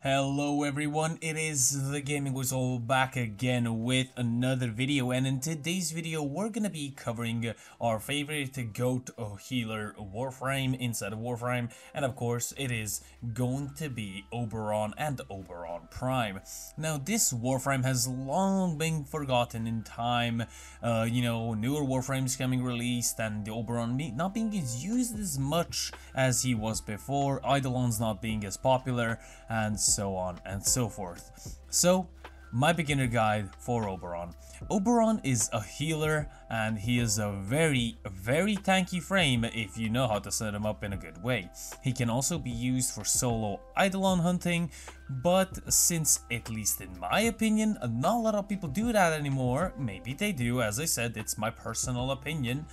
Hello everyone, it is the Gaming Whistle back again with another video, and in today's video we're gonna be covering our favorite GOAT healer Warframe inside of Warframe, and of course it is going to be Oberon and Oberon Prime. Now this Warframe has long been forgotten in time, newer Warframes coming released and the Oberon not being used as much as he was before, Eidolons not being as popular, and so on and so forth. So, my beginner guide for Oberon. Oberon is a healer and he is a very tanky frame if you know how to set him up in a good way. He can also be used for solo Eidolon hunting, but since, at least in my opinion, not a lot of people do that anymore, maybe they do, as I said, it's my personal opinion,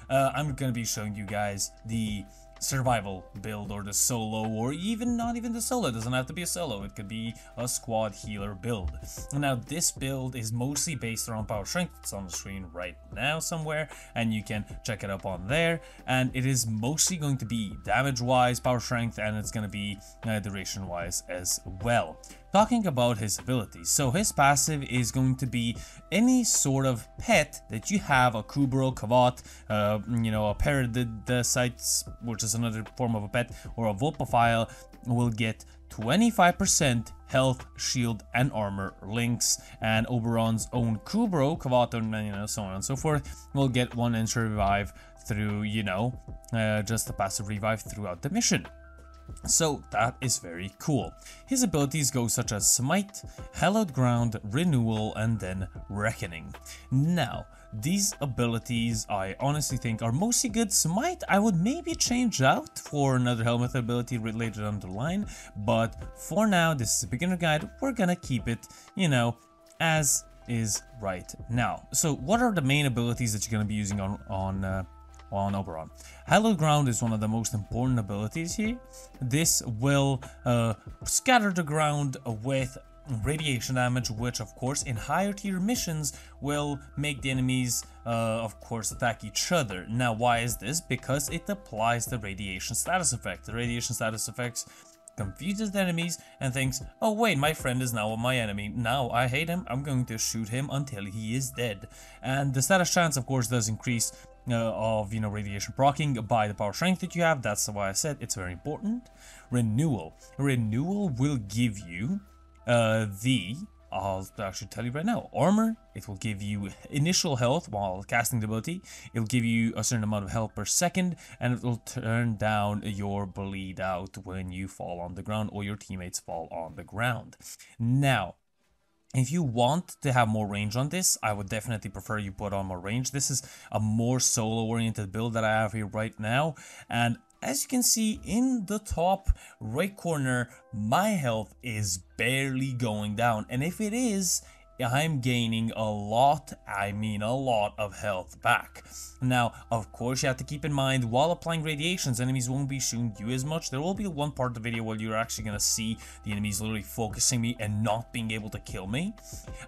I'm gonna be showing you guys the survival build or the solo, or even not even the solo. It doesn't have to be a solo, it could be a squad healer build. Now this build is mostly based around power strength. It's on the screen right now somewhere and you can check it up on there, and it is mostly going to be damage wise power strength, and it's going to be duration wise as well. Talking about his abilities, so his passive is going to be any sort of pet that you have, a Kubro, G.O.A.T, a Parasites, which is another form of a pet, or a Vulpophile, will get 25% health, shield, and armor links, and Oberon's own Kubro, G.O.A.T, and so on and so forth, will get 1 inch revive through, just a passive revive throughout the mission. So that is very cool. His abilities go such as Smite, Hallowed Ground, Renewal, and then Reckoning. Now, these abilities I honestly think are mostly good. Smite I would maybe change out for another helmet ability later down the line, but for now this is a beginner guide. We're gonna keep it, as is right now. So what are the main abilities that you're gonna be using on Oberon? Hallowed Ground is one of the most important abilities here. This will scatter the ground with radiation damage, which of course in higher tier missions will make the enemies of course attack each other. Now why is this? Because it applies the radiation status effect. The radiation status effects confuses the enemies and thinks, oh wait, my friend is now my enemy, now I hate him, I'm going to shoot him until he is dead. And the status chance of course does increase of radiation proccing by the power strength that you have. That's why I said it's very important. Renewal will give you I'll actually tell you right now, armor. It will give you initial health while casting the ability. It will give you a certain amount of health per second, and it will turn down your bleed out when you fall on the ground or your teammates fall on the ground. Now, if you want to have more range on this, I would definitely prefer you put on more range. This is a more solo-oriented build that I have here right now, and as you can see in the top right corner, my health is barely going down, and if it is, I'm gaining a lot, I mean a lot of health back. Now, of course, you have to keep in mind, while applying radiations, enemies won't be shooting you as much. There will be one part of the video where you're actually going to see the enemies literally focusing me and not being able to kill me.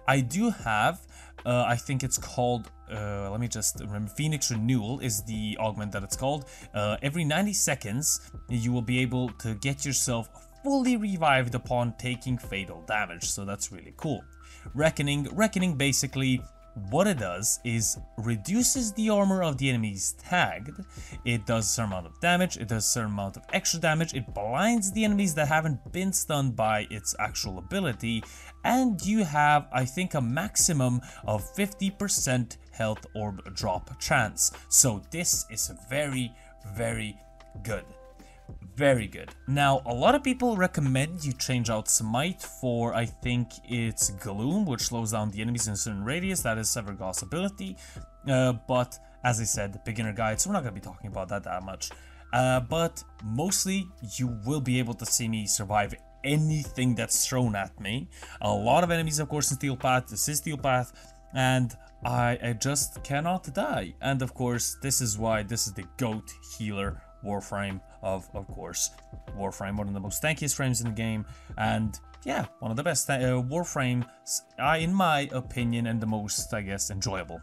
I do have, I think it's called, let me just remember, Phoenix Renewal is the augment that it's called. Every 90 seconds, you will be able to get yourself fully revived upon taking fatal damage, so that's really cool. Reckoning basically, what it does is reduces the armor of the enemies tagged. It does a certain amount of damage, it does a certain amount of extra damage, it blinds the enemies that haven't been stunned by its actual ability, and you have, I think, a maximum of 50% health orb drop chance. So this is very good. Very good. Now, a lot of people recommend you change out Smite for, I think it's Gloom, which slows down the enemies in a certain radius. That is Severgoth's ability. But as I said, beginner guide, so we're not going to be talking about that much. But mostly, you will be able to see me survive anything that's thrown at me. A lot of enemies, of course, in Steel Path. This is Steel Path. And I just cannot die. And of course, this is why this is the GOAT healer Warframe of course, Warframe, one of the most tankiest frames in the game, and yeah, one of the best Warframes, in my opinion, and the most, I guess, enjoyable.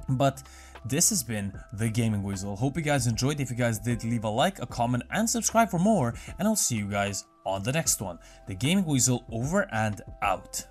But this has been the Gaming Weasel. Hope you guys enjoyed. If you guys did, leave a like, a comment, and subscribe for more. And I'll see you guys on the next one. The Gaming Weasel over and out.